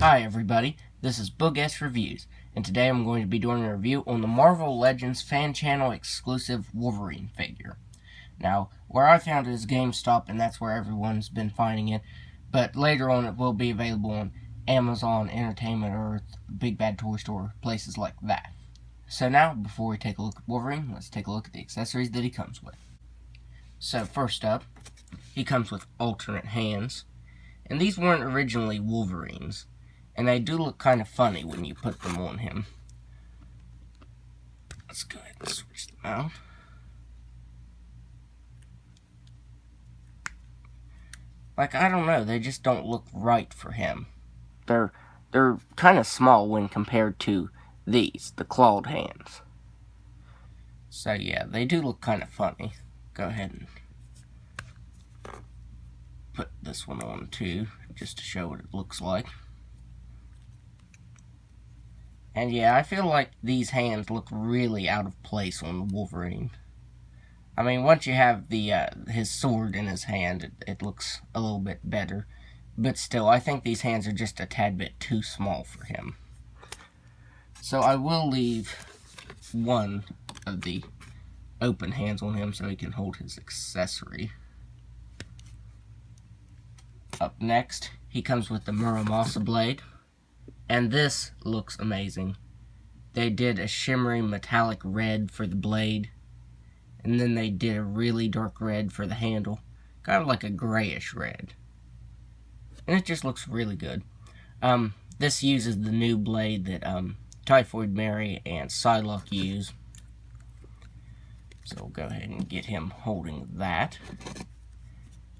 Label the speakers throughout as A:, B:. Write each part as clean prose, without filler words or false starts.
A: Hi everybody, this is Boog S Reviews, and today I'm going to be doing a review on the Marvel Legends fan channel exclusive Wolverine figure. Now, where I found it is GameStop, and that's where everyone's been finding it, but later on it will be available on Amazon, Entertainment Earth, Big Bad Toy Store, places like that. So now, before we take a look at Wolverine, let's take a look at the accessories that he comes with. So first up, he comes with alternate hands, and these weren't originally Wolverine's. And they do look kind of funny when you put them on him. Let's go ahead and switch them out. Like, I don't know, they just don't look right for him. They're kind of small when compared to these, the clawed hands. So yeah, they do look kind of funny. Go ahead and put this one on too, just to show what it looks like. And yeah, I feel like these hands look really out of place on Wolverine. I mean, once you have the his sword in his hand, it looks a little bit better. But still, I think these hands are just a tad bit too small for him. So I will leave one of the open hands on him so he can hold his accessory. Up next, he comes with the Muramasa blade. And this looks amazing. They did a shimmery metallic red for the blade. And then they did a really dark red for the handle. Kind of like a grayish red. And it just looks really good. This uses the new blade that Typhoid Mary and Psylocke use. So we'll go ahead and get him holding that.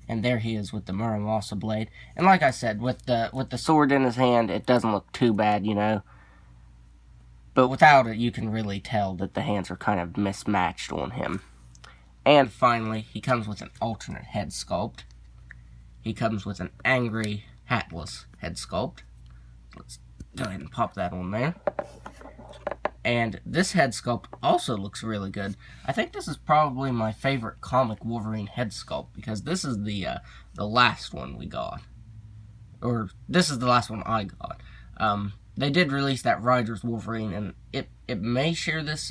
A: And there he is with the Muramasa blade. And like I said, with the sword in his hand, it doesn't look too bad, you know. But without it, you can really tell that the hands are kind of mismatched on him. And finally, he comes with an alternate head sculpt. He comes with an angry, hatless head sculpt. Let's go ahead and pop that on there. And this head sculpt also looks really good. I think this is probably my favorite comic Wolverine head sculpt, because this is the last one we got. Or, this is the last one I got. They did release that Riders Wolverine, and it may share this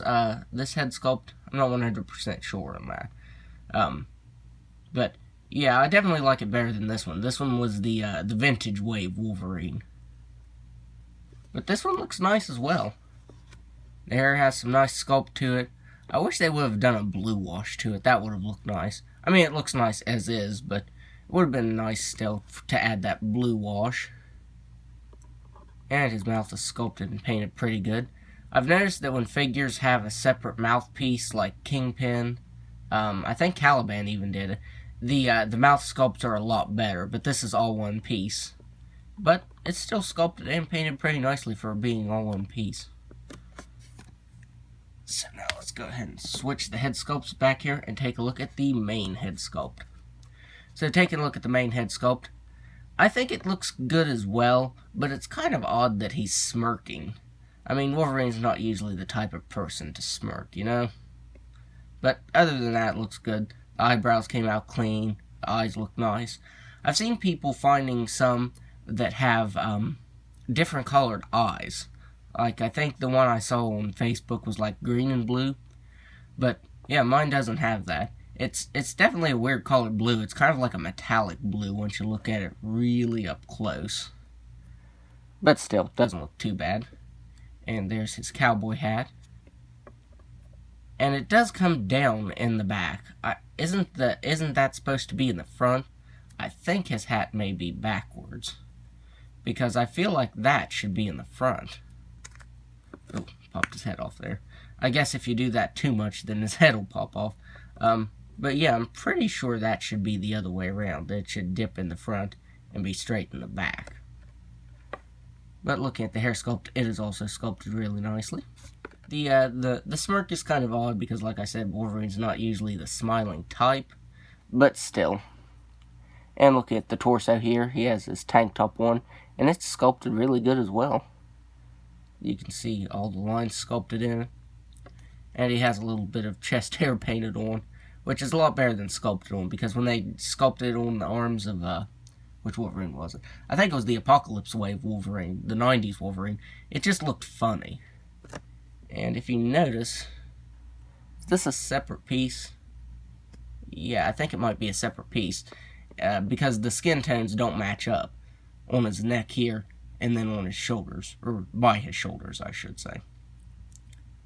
A: this head sculpt. I'm not 100% sure on that. But, yeah, I definitely like it better than this one. This one was the vintage wave Wolverine. But this one looks nice as well. The hair has some nice sculpt to it. I wish they would have done a blue wash to it. That would have looked nice. I mean, it looks nice as is, but it would have been nice still to add that blue wash. And his mouth is sculpted and painted pretty good. I've noticed that when figures have a separate mouthpiece, like Kingpin, I think Caliban even did it, the mouth sculpts are a lot better, but this is all one piece. But it's still sculpted and painted pretty nicely for being all one piece. So now let's go ahead and switch the head sculpts back here and take a look at the main head sculpt. So taking a look at the main head sculpt, I think it looks good as well, but it's kind of odd that he's smirking. I mean, Wolverine's not usually the type of person to smirk, you know? But other than that, it looks good. The eyebrows came out clean. The eyes look nice. I've seen people finding some that have different colored eyes. Like, I think the one I saw on Facebook was like green and blue. But, yeah, mine doesn't have that. It's definitely a weird colored blue. It's kind of like a metallic blue once you look at it really up close. But still, doesn't look too bad. And there's his cowboy hat. And it does come down in the back. Isn't that supposed to be in the front? I think his hat may be backwards. Because I feel like that should be in the front. Oh, popped his head off there. I guess if you do that too much, then his head will pop off. But yeah, I'm pretty sure that should be the other way around. It should dip in the front and be straight in the back. But looking at the hair sculpt, it is also sculpted really nicely. The smirk is kind of odd because, like I said, Wolverine's not usually the smiling type. But still. And looking at the torso here, he has his tank top on, and it's sculpted really good as well. You can see all the lines sculpted in it. And he has a little bit of chest hair painted on, which is a lot better than sculpted on, because when they sculpted on the arms of Which Wolverine was it? I think it was the Apocalypse Wave Wolverine, the 90s Wolverine. It just looked funny. And if you notice, is this a separate piece? Yeah, I think it might be a separate piece. Because the skin tones don't match up on his neck here and then on his shoulders, or by his shoulders, I should say.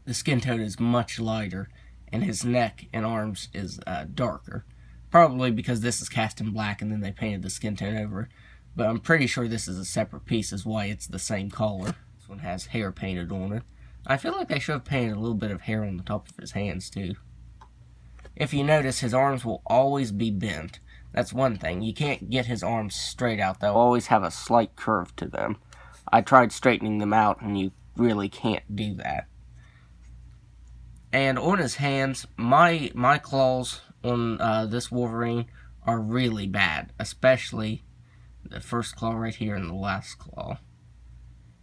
A: The skin tone is much lighter, and his neck and arms is darker. Probably because this is cast in black and then they painted the skin tone over it. But I'm pretty sure this is a separate piece, is why it's the same color. This one has hair painted on it. I feel like they should have painted a little bit of hair on the top of his hands, too. If you notice, his arms will always be bent. That's one thing. You can't get his arms straight out. They'll always have a slight curve to them. I tried straightening them out, and you really can't do that. And on his hands, my claws on this Wolverine are really bad. Especially the first claw right here and the last claw.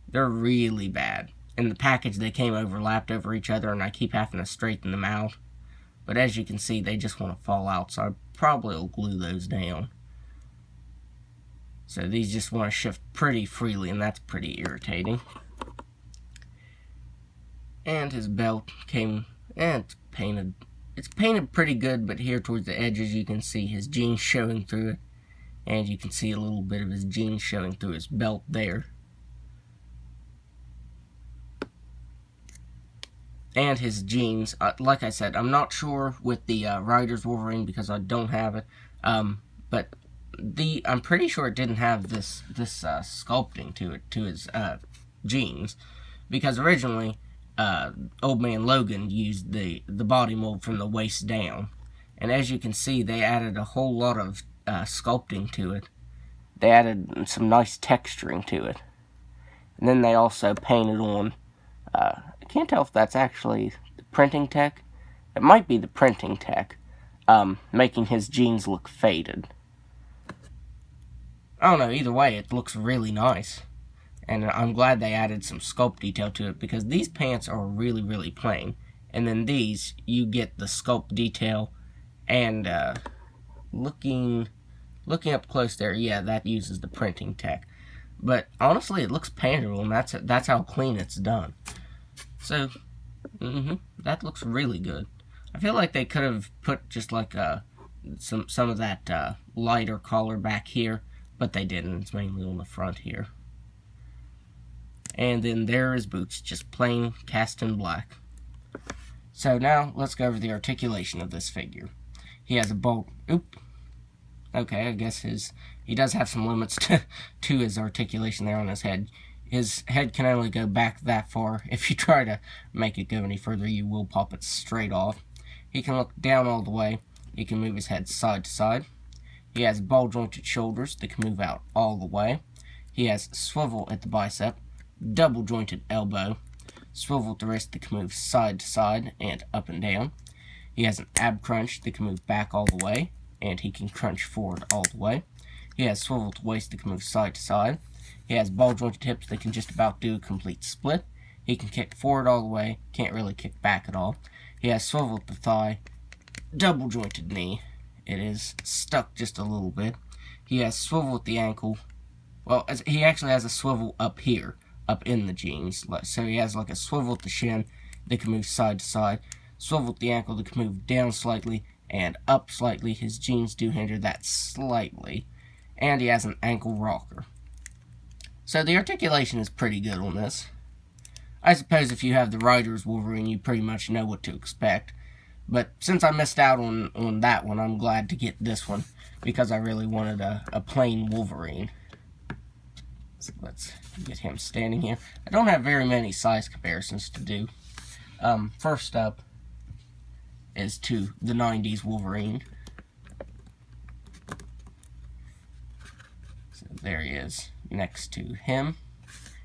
A: They're really bad. In the package, they came overlapped over each other, and I keep having to straighten them out. But as you can see, they just want to fall out, so I probably will glue those down. So these just want to shift pretty freely, and that's pretty irritating. And his belt came, and it's painted. It's painted pretty good, but here towards the edges you can see his jeans showing through it. And you can see a little bit of his jeans showing through his belt there. And his jeans, like I said, I'm not sure with the Riders Wolverine because I don't have it. But I'm pretty sure it didn't have this sculpting to it, to his jeans, because originally Old Man Logan used the body mold from the waist down, and as you can see, they added a whole lot of sculpting to it. They added some nice texturing to it, and then they also painted on. I can't tell if that's actually the printing tech. It might be the printing tech, making his jeans look faded. I don't know, either way, it looks really nice. And I'm glad they added some sculpt detail to it, because these pants are really, really plain. And then these, you get the sculpt detail, and looking up close there, yeah, that uses the printing tech. But honestly, it looks paintable, and that's how clean it's done. So, that looks really good. I feel like they could have put just like some of that lighter color back here, but they didn't. It's mainly on the front here. And then there are his boots, just plain cast in black. So now let's go over the articulation of this figure. He has a bolt. Okay, I guess he does have some limits to his articulation there on his head. His head can only go back that far. If you try to make it go any further, you will pop it straight off. He can look down all the way. He can move his head side to side. He has ball-jointed shoulders that can move out all the way. He has swivel at the bicep, double-jointed elbow, swivel at the wrist that can move side to side and up and down. He has an ab crunch that can move back all the way, and he can crunch forward all the way. He has swivel at the waist that can move side to side. He has ball-jointed hips that can just about do a complete split. He can kick forward all the way, can't really kick back at all. He has swivel at the thigh, double-jointed knee. It is stuck just a little bit. He has swivel at the ankle. Well, he actually has a swivel up here, up in the jeans. So he has like a swivel at the shin that can move side to side, swivel at the ankle that can move down slightly and up slightly. His jeans do hinder that slightly. And he has an ankle rocker. So the articulation is pretty good on this. I suppose if you have the Riders Wolverine, you pretty much know what to expect. But since I missed out on that one, I'm glad to get this one, because I really wanted a plain Wolverine. So let's get him standing here. I don't have very many size comparisons to do. First up is to the 90s Wolverine. So there he is next to him.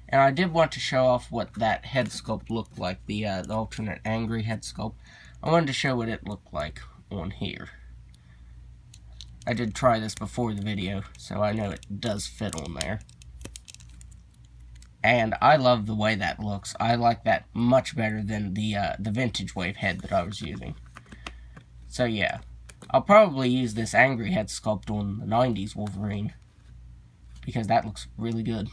A: And I did want to show off what that head sculpt looked like, the alternate angry head sculpt. I wanted to show what it looked like on here. I did try this before the video, so I know it does fit on there. And I love the way that looks. I like that much better than the Vintage Wave head that I was using. So yeah, I'll probably use this angry head sculpt on the 90s Wolverine. because that looks really good.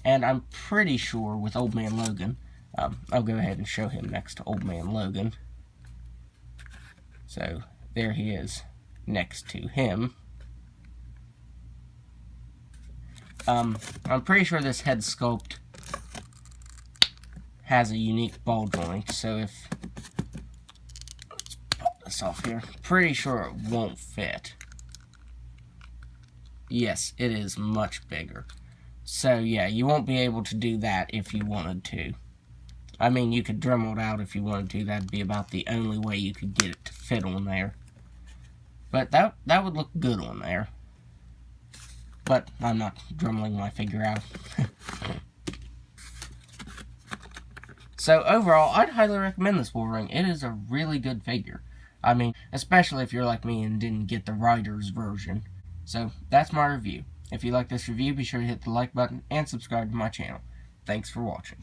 A: And I'm pretty sure with Old Man Logan, I'll go ahead and show him next to Old Man Logan. So there he is next to him. I'm pretty sure this head sculpt has a unique ball joint, so if, let's pop this off here, pretty sure it won't fit. Yes, it is much bigger. So yeah, you won't be able to do that if you wanted to. I mean, you could Dremel it out if you wanted to. That'd be about the only way you could get it to fit on there. But that would look good on there. But I'm not Dremeling my figure out. So overall, I'd highly recommend this Wolverine. It is a really good figure. I mean, especially if you're like me and didn't get the writer's version. So that's my review. If you like this review, be sure to hit the like button and subscribe to my channel. Thanks for watching.